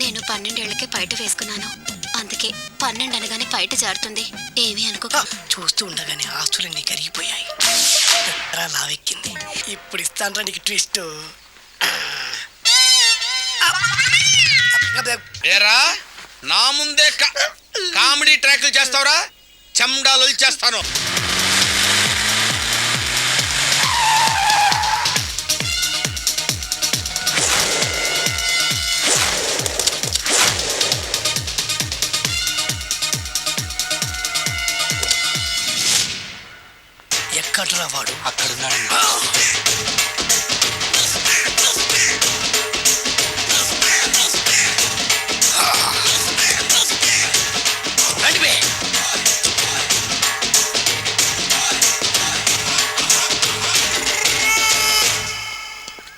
నేను 12 ఏళ్లకే బయట వేసుకున్నాను. అందుకే 12 అనగానే బయట జారుతుంది. ఏమీ అనుకో. చూస్తూ ఉండగానే ఆస్తులన్నీ కరిగిపోయాయి. లావెక్కింది. ఇప్పుడు ఇస్తాను నీకు ట్విస్ట్. ఏరా నా ముందే కామెడీ ట్రాక్లు చేస్తావురా? చెమ్డాలు చేస్తాను. ఎక్కడరా వాడు? అక్కడున్నాడు.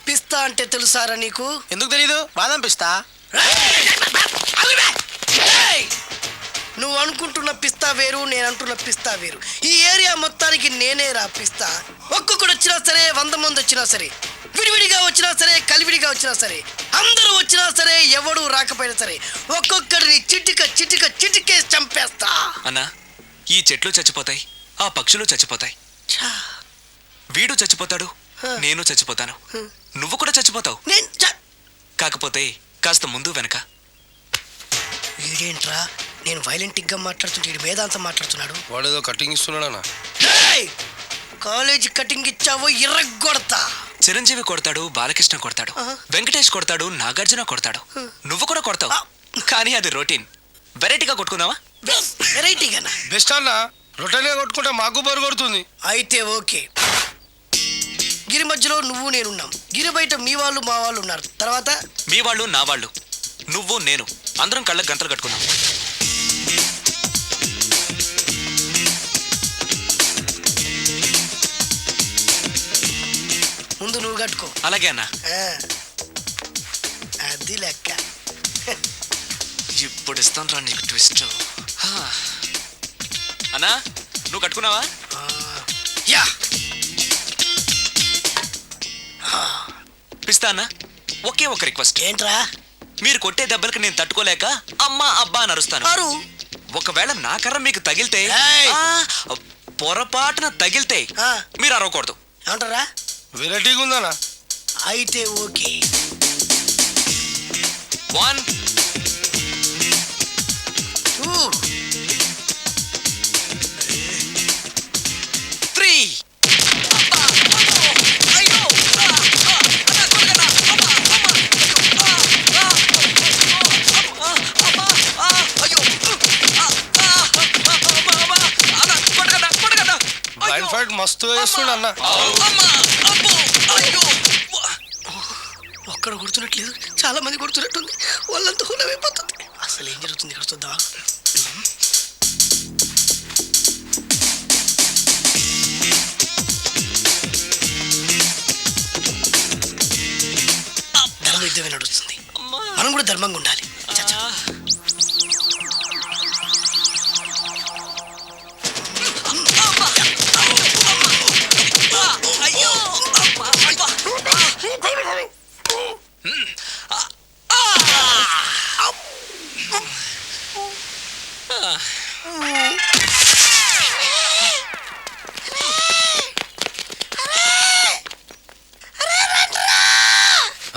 పిస్తా అంటే తెలుసారా నీకు? ఎందుకు తెలీదు? బాదం పిస్తా. నువ్వు అనుకుంటున్న పిస్తా వేరు, నేను అంటున్న పిస్తా వేరు. ఈ ఏరియా మొత్తానికి నేనే రా పిస్తా. ఒక్కొక్కడు వచ్చినా సరే, 100 మంది వచ్చినా సరే, విడివిడిగా వచ్చినా సరే, కలివిడిగా వచ్చినా సరే, అందరూ వచ్చినా సరే, ఎవడు రాకపోయినా సరే, ఒక్కొక్కడిని చిటికేసి చంపేస్తా. అన్నా, ఈ చెట్లు చచ్చిపోతాయి, ఆ పక్షులు చచ్చిపోతాయి, వీడు చచ్చిపోతాడు, నేను చచ్చిపోతాను, నువ్వు కూడా చచ్చిపోతావు. కాకపోతే కాస్త ముందు వెనక. వీడేంట్రా నేను వైలెంటిక్ గా మాట్లాడుతుంటే వీడు వేదాంతం మాట్లాడుతున్నాడు. వాడేదో కటింగ్ ఇస్తున్నాడా? కాలేజీ కటింగ్ ఇచ్చావో ఇర్రగొడతా. చిరంజీవి కొడతాడు, బాలకృష్ణ కొడతాడు, వెంకటేష్ కొడతాడు, నాగార్జున కొడతాడు, నువ్వు కూడా కొడతావు. కానీ అది రొటీన్. వెరైటీగా కొట్టుకుందావా? వెరైటీగానా? బెస్ట్ అన్న. రొటీన్ గా కొట్టుకుంటే మాకు బరు కొడుతుంది. అయితే ఓకే. గిరి మధ్యలో నువ్వు నేనున్నాం. గిరి బయట మీ వాళ్ళు మా వాళ్ళు ఉన్నారు. తర్వాత మీ వాళ్ళు నా వాళ్ళు, నువ్వు నేను, అందరం కళ్ళకు గంతలు కట్టుకున్నాం. ముందు నువ్వు కట్టుకో. అలాగే అన్నా. అది లెక్క. ఇప్పుడు ఇస్తాను రా నీకు ట్విస్ట్. అన్నా, నువ్వు కట్టుకున్నావా? యా. పిస్తా అన్నా, ఒకే ఒక రిక్వెస్ట్. ఏంట్రా? మీరు కొట్టే దెబ్బలకి నేను తట్టుకోలేక అమ్మా అబ్బా అని అరుస్తాను. ఒకవేళ నా కర్ర మీకు తగిలితే, పొరపాటున తగిలితే మీరు అరవకూడదు. ఏమంటారా? వెరైటీగా ఉందనా? అయితే ఓకే. 1 2 3. లైన్ ఫైట్ మస్తు వేస్తుండ అన్న. ఒక్కడ కొడుతున్నట్లేదు, చాలా మంది కొడుతున్నట్టుంది. వాళ్ళంతా హులమైపోతుంది. అసలు ఏం జరుగుతుంది ఇక్కడ చూద్దామా? ధర్మ యుద్ధమే నడుస్తుంది. మనం కూడా ధర్మంగా ఉండాలి.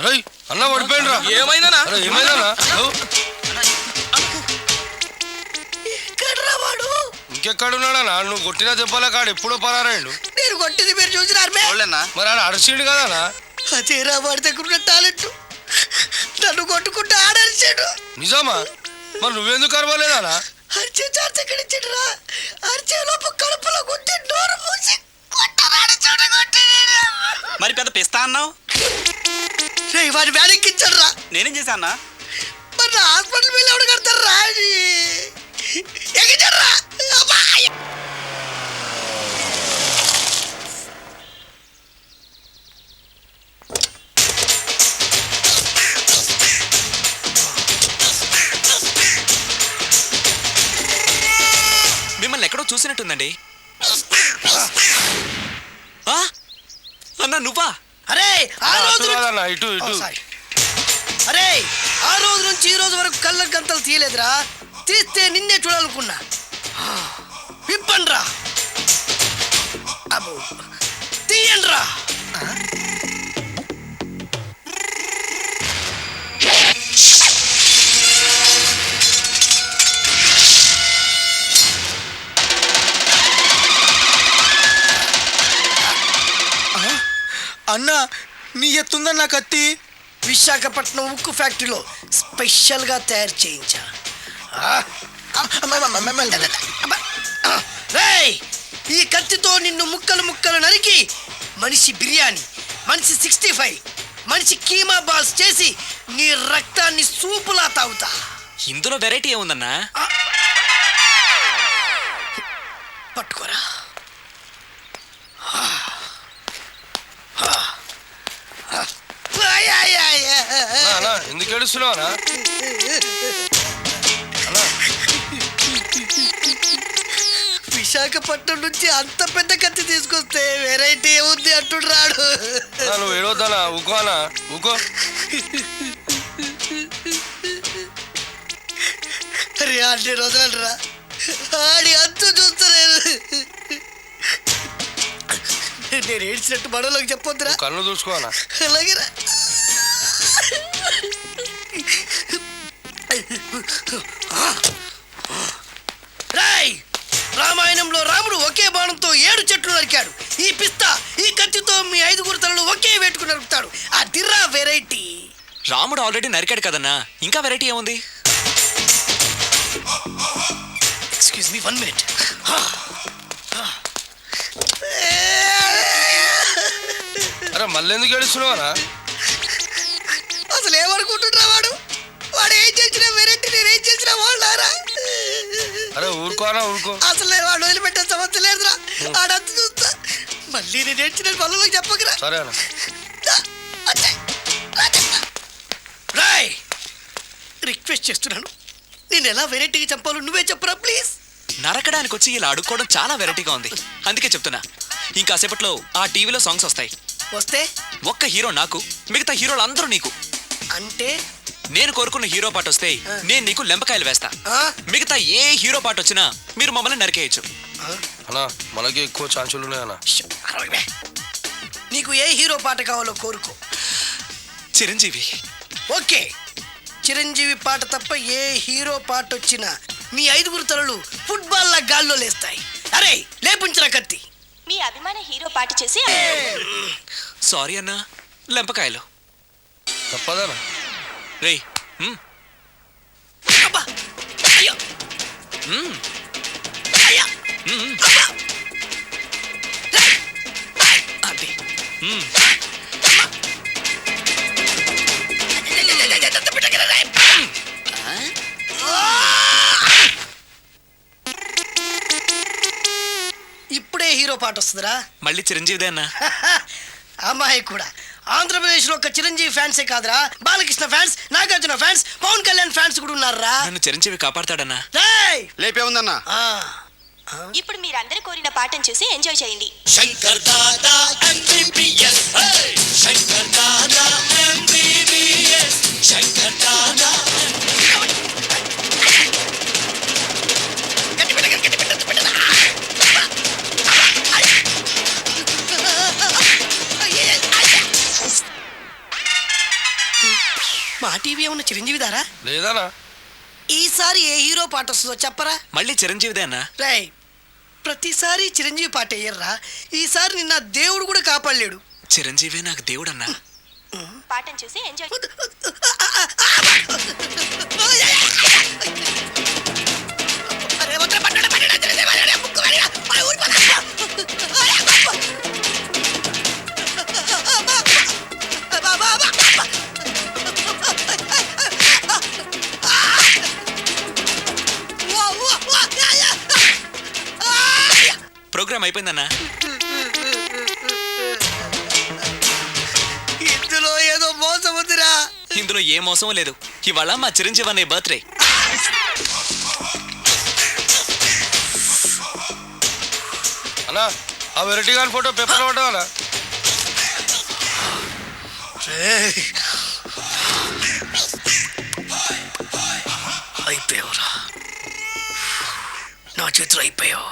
అరే అన్న పడిపోయిండ్రా. ఏమైందనా? ఏమైందనా? ఇంకెక్కడున్నాడనా? నువ్వు కొట్టిన దెబ్బల కాడు ఎప్పుడో పరారాయండు. నేను కొట్టింది మీరు చూసినారు. మరి ఆడ అరిచిండు కదనా? అదేరా వాడి దగ్గర ఉన్న టాలెంట్. నన్ను కొట్టుకుంటూ ఆడరిచాడు. నిజమా? మరి నువ్వెందుకు అరవలేదానా? అరిచే ఛాన్స్ ఎక్కడ ఇచ్చాడురా? అరిచే లోపు కడుపులో కొట్టి నోరు మూసి కొట్టరాడు చూడగొట్టి. మరి పెద్ద పిస్తా అన్నావు. వాడి వ్యాధికిచ్చాడు రా. నేనేం చేశానా? మరి నా హాస్పిటల్ బిల్ ఎవడు కడతారు రా? ఎగిచాడు రా. మిమ్మల్ని ఎక్కడో చూసినట్టుందండి. అన్నా నువ్వా? అరే ఆ రోజు అన్న ఇటు ఇటు సారీ. అరే ఆ రోజు నుంచి ఈ రోజు వరకు కళ్ళ గంతలు తీయలేదురా. తీస్తే నిన్నే చూడాలనుకున్నా. విప్పండ్రా. అబ్బో తీయండ్రా. అన్నా నీ ఎత్తుందన్న కత్తి. విశాఖపట్నం ఉక్కు ఫ్యాక్టరీలో స్పెషల్గా తయారు చేయించా. రేయ్ ఈ కత్తితో నిన్ను ముక్కలు ముక్కలు నరికి మనిషి బిర్యానీ, మనిషి 65, మనిషి కీమా బాల్స్ చేసి నీ రక్తాన్ని సూపులా తాగుతా. ఇందులో వెరైటీ ఏముందన్నా? పట్టుకోరా. అన్నా ఎందుకు ఏడుస్తున్నావు అన్నా? విశాఖపట్నం నుంచి అంత పెద్ద కత్తి తీసుకొస్తే వెరైటీ ఏముంది అంటుడు రాడు. అన్నా, నువ్వు ఏడవద్దనా? ఊకో అన్నా ఊకో. అరే అన్ని రోజులరా ఆడి అంతు చూస్తలేదు. నేను ఏడ్చినట్టు మనలోకి చెప్పొద్దురా. కళ్ళు చూసుకో అన్నా. అలాగేరా. రాయ్ రామాయణంలో రాముడు ఒకే బాణంతో 7 చెట్లు నరికాడు. ఈ పిస్తా ఈ కత్తితో మీ 5 తలలు ఒకే వేటుకు నరుకుతాడు. ఆ దిర్రా వెరైటీ. రాముడు ఆల్రెడీ నరికాడు కదన్నా, ఇంకా వెరైటీ ఏముంది? Excuse me 1 minute. అరే మళ్ళీ ఎందుకు ఏడుస్తున్నావు అన్నా? అసలు ఏమనుకుంటున్నా వాడు? వాడు ఏం చేసిన వెరైటీ, నేను ఏం చేసిన వాళ్ళారా? అరే ఊరుకో అన్నా ఊరుకో. అసలు నేను వాడు వదిలిపెట్టే సమస్య లేదురా. ఆడంతా చూస్తా. మళ్ళీ నేను ఏడ్చిన పనులకు చెప్పకురా. సరే అన్న. రాయ్ రిక్వెస్ట్ చేస్తున్నాను, నేను ఎలా వెరైటీగా చంపాలో నువ్వే చెప్పరా ప్లీజ్. నరకడానికి వచ్చి ఇలా అడుక్కోవడం చాలా వెరైటీగా ఉంది, అందుకే చెప్తున్నా. ఇంకాసేపట్లో ఆ టీవీలో సాంగ్స్ వస్తాయి. వస్తే ఒక్క హీరో నాకు, మిగతా హీరోలు అందరూ నీకు. అంటే నేను కోరుకున్న హీరో పాట వస్తే నేను నీకు లెంపకాయలు వేస్తా. ఆ? మిగతా ఏ హీరో పాట వచ్చినా మీరు మమ్మల్ని నరికేయచ్చు. అన్నా మనకి ఎక్కువ ఛాన్సులు ఉన్నాయన్నా. అరవై. నీకు ఏ హీరో పాట కావాలో కోరుకో. చిరంజీవి. ఓకే చిరంజీవి పాట తప్ప ఏ హీరో పాట వచ్చినా మీ 5 తలలు ఫుట్బాల్ లా గాల్లో లేస్తాయి. అరే లేపుంచిన కత్తి. మీ అభిమాన హీరో పాట చేసి సారీ అన్నా, లెంపకాయలు. తప్పదనా? రేయ్ అబ్బా! అయ్యో! అయ్యా! అబ్బా! అది ఇప్పుడే హీరో పాట వస్తుందిరా. మళ్ళీ చిరంజీవిదే అన్నా. అమ్మాయి కూడా ఆంధ్రప్రదేశ్లో ఒక చిరంజీవి ఫ్యాన్సే కాదురా, Balakrishna fans, Nagarjuna fans, Pawan Kalyan fans కూడా ఉన్నారా. నన్ను చిరంజీవి కాపాడతాడన్నా. రేయ్! లేపే ఉందన్నా. ఆ, ఇప్పుడు మీరందరూ కోరిన పాటను చూసి ఎంజాయ్ చేయండి. Shankar Dada MBBS, Shankar Dada MBBS, Shankar Dada. మా టీవీ ఏమన్నా చిరంజీవి దారా? లేదనా? ఈసారి ఏ హీరో పాట వస్తుందో చెప్పరా. మళ్ళీ చిరంజీవిదే అన్నా. రేయ్ ప్రతిసారి చిరంజీవి పాట వేయర్రా. ఈసారి నిన్న దేవుడు కూడా కాపాడలేడు. చిరంజీవి నాకు దేవుడన్నా. పాటను చూసి ఎంజాయ్. ప్రోగ్రామ్ అయిపోయిందన్నా. ఇందులో ఏదో మోసం ఉందిరా. ఇందులో ఏ మోసం లేదు. ఇవాళ మా చిరంజీవి అనే బర్త్డే. అన్నా ఆ వెరైటీ గారి ఫోటో పేపర్ పడ్డా. రేయ్. అయిపోయావురా, నా చేతులు అయిపోయావు.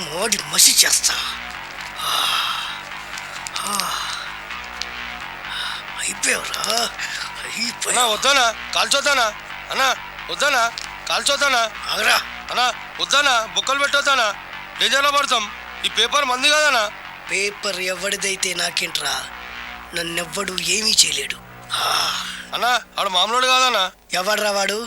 మోడి మసి చేస్తా. అయిపోయావురా, అన్నా అయిపోయావు. వద్దానా కాల్చొద్దానా అన్నా వద్దానా కాల్చొద్దానా ఆగరా. అన్నా వద్దానా బుక్కలు పెట్టొద్దానా డేంజర్లో పడతాం ఈ పేపర్ మంది కదనా పేపర్ ఎవడిదైతే నాకేంట్రా, నన్నెవ్వడు ఏమీ చేయలేడు. అన్నా ఆడు మామూలు కాదన్నా ఎవడ్రా వాడు?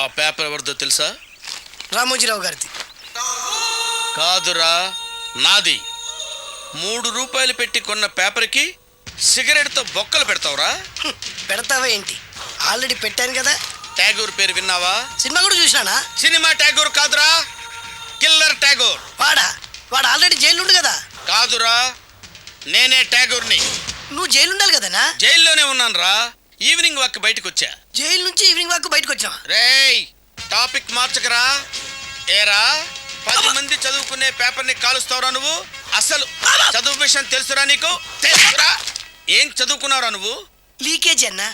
ఆ పేపర్ ఎవరిదో తెలుసా? రామోజీరావు గారిది. కాదురా, నాది. 3 రూపాయలు పెట్టి కొన్న పేపర్కి సిగరెట్తో బొక్కలు పెడతావురా? పెడతావా ఏంటి? ఆల్రెడీ పెట్టాను కదా. ట్యాగూర్ పేరు విన్నావా? సినిమా కూడా చూసినానా? సినిమా ట్యాగూర్ కాదురా, కిల్లర్ ట్యాగూర్. వాడు ఆల్రెడీ జైలు ఉండు కదా. కాదురా, నేనే ట్యాగూర్ని. నువ్వు జైలు ఉండాలి కదనా? జైల్లోనే ఉన్నాను రా. ఈవినింగ్ వాక్ బయటకు వచ్చా. జైలు నుంచి ఈవినింగ్ వాక్ బయటకు వచ్చావా? రేయ్, టాపిక్ మార్చకరా. ఏరా, 10 మంది చదువుకునే పేపర్ని కాలుస్తావురా నువ్వు? అసలు చదువు విషయం తెలుసురా నీకు? తెలుసురా? ఏం చదువుకున్నావురా నువ్వు? లీకేజీ అన్నా.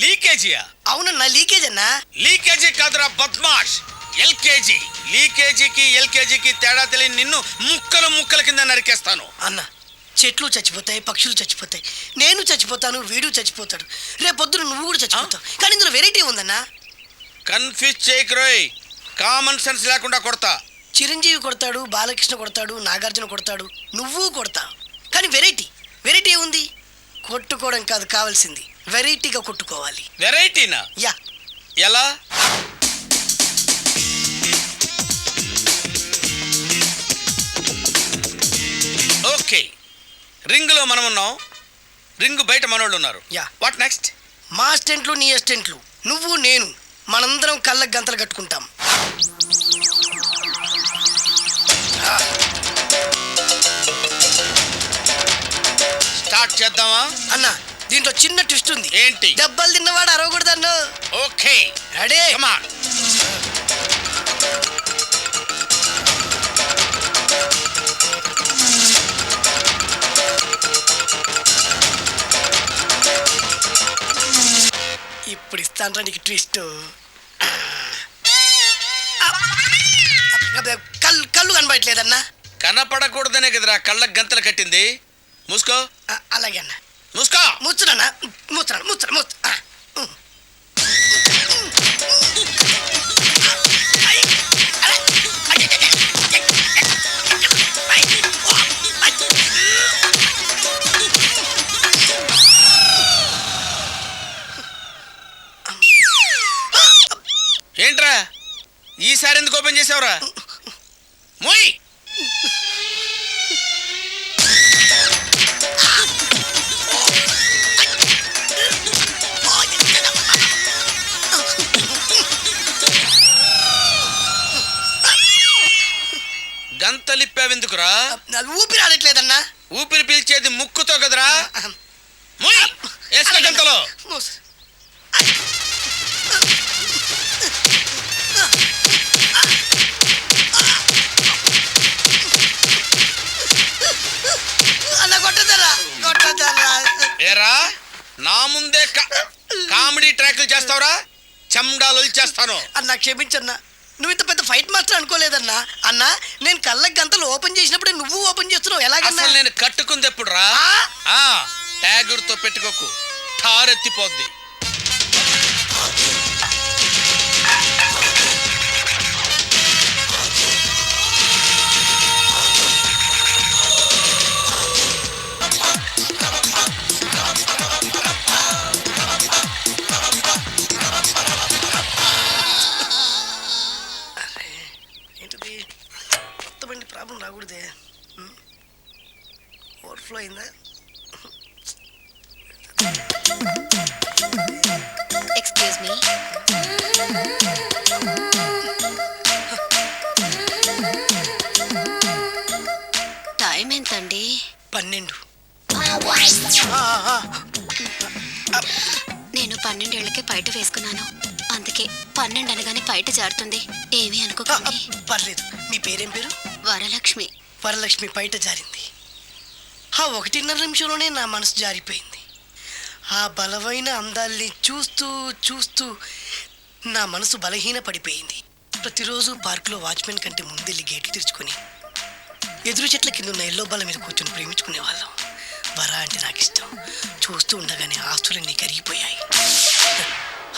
లీకేజీయా? అవునన్నా, లీకేజ్ అన్నా. లీకేజీ కాదురా బద్మాష్, ఎల్కేజీ. లీకేజీకి ఎల్కేజీకి తేడా తెలియని నిన్ను ముక్కలు ముక్కల కింద నరికేస్తాను. అన్న, చెట్లు చచ్చిపోతాయి, పక్షులు చచ్చిపోతాయి, నేను చచ్చిపోతాను, వీడు చచ్చిపోతాడు, రేపొద్దున నువ్వు కూడా చచ్చిపోతావు. కానీ ఇందులో వెరైటీ ఉందన్నా. కన్ఫ్యూజ్ చేయకురోయ్, కామన్ సెన్స్ లేకుండా కొడతా. చిరంజీవి కొడతాడు, బాలకృష్ణ కొడతాడు, నాగార్జున కొడతాడు, నువ్వు కొడతావు. కానీ వెరైటీ ఉంది. కొట్టుకోవడం కాదు కావాల్సింది, వెరైటీగా కొట్టుకోవాలి. వెరైటీనా? యా. ఎలా? ఓకే, రింగులో మనం ఉన్నాం, రింగు బయట మనోళ్ళు ఉన్నారు. యా. What next? మా అసిస్టెంట్లు, నీ అసిస్టెంట్లు, నువ్వు నేను, మనందరం కళ్ళకు గంతలు కట్టుకుంటాం. స్టార్ట్ చేద్దామా? అన్న, దీంట్లో చిన్న ట్విస్ట్ ఉంది. ఏంటి? దెబ్బలు తిన్నవాడు అరవకూడదన్ను. Okay, ready? Come on. ఇప్పుడు ఇస్తాను నీకు ట్విస్ట్. కళ్ళు కనబడట్లేదన్నా. కనపడకూడదనే కదరా కళ్ళకు గంతలు కట్టింది. మూసుకో. అలాగే అన్న. మూసుకో. ముచ్చునన్నా, ముచ్చున. ఏంట్రా ఈసారి ఎందుకు ఓపెన్ చేసావురా? మోయ్. గంతలిప్పావెందుకురా? ఊపిరి ఆడట్లేదన్నా. ఊపిరి పీల్చేది ముక్కుతో కదరా. మోయ్, వేసుకో గంతలో. ఏరా, నా ముందే కామెడీ ట్రాక్లు చేస్తావురా? చెమ్డాలు చేస్తాను. అన్నా క్షమించన్నా, నువ్వు ఇంత పెద్ద ఫైట్ మాస్టర్ అనుకోలేదన్నా. అన్నా, నేను కళ్ళకి గంతలు ఓపెన్ చేసినప్పుడే నువ్వు ఓపెన్ చేస్తున్నావు, ఎలాగన్నా? అసలు నేను కట్టుకుంది ఎప్పుడు రా? ట్యాగూర్తో పెట్టుకోకు, ఠారెత్తిపోద్ది. ఏంటిది? కొత్త బండి ప్రాబ్లం ఉంది ఓవర్ఫ్లో అయిందా? Excuse me. టైం ఎంతండి? 12. నేను 12 ఏళ్లకే పైట వేసుకున్నాను. అందుకే 12 అనగానే పైట జారుతుంది. ఏమీ అనుకోకండి. పర్లేదు. మీ పేరేం పేరు? వరలక్ష్మి. వరలక్ష్మి పైట జారింది. ఆ 1.5 నిమిషంలోనే నా మనసు జారిపోయింది. ఆ బలమైన అందాల్ని చూస్తూ చూస్తూ నా మనసు బలహీన పడిపోయింది. ప్రతిరోజు పార్కులో వాచ్మెన్ కంటే ముందెళ్ళి గేట్లు తెరుచుకొని ఎదురు చెట్ల కింద ఉన్న ఎల్లో బల్ల మీద కూర్చొని ప్రేమించుకునేవాళ్ళం. వరా అంటే నాకు ఇష్టం. చూస్తూ ఉండగానే ఆస్తులన్నీ కరిగిపోయాయి.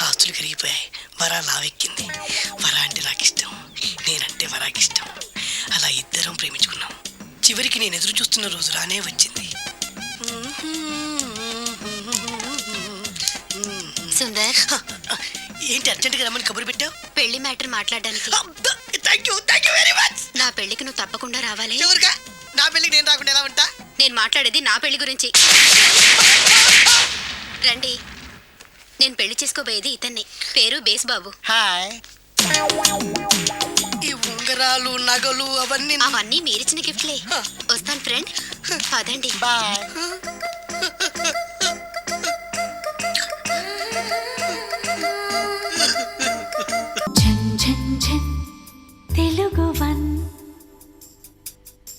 ఆస్తులు కరిగిపోయాయి. వరా లావెక్కింది. వరా అంటే నాకు ఇష్టం, నేనంటే వరాకి ఇష్టం. అలా ఇద్దరం ప్రేమించుకున్నాం. చివరికి నేను ఎదురు చూస్తున్న రోజు రానే వచ్చింది. సుందర్, ఏంటి అర్జెంట్గా రమ్మని కబురు పెట్టావు? పెళ్లి మ్యాటర్ మాట్లాడడానికి. Thank you very much. నా పెళ్లికి నువ్వు తప్పకుండా రావాలి. ఎవరుగా? నా పెళ్ళికి నేను రాకుండా ఎలా ఉంటా? నేను మాట్లాడేది నా పెళ్లి గురించి. రండి. నేను పెళ్లి చేసుకోబోయేది ఇతన్ని. పేరు బేస్బాబు. హాయ్. ఈ ఉంగరాలు నగలు అవన్నీ అవన్నీ మీరిచ్చిన గిఫ్ట్లే. వస్తాను ఫ్రెండ్. పదండి. బాయ్.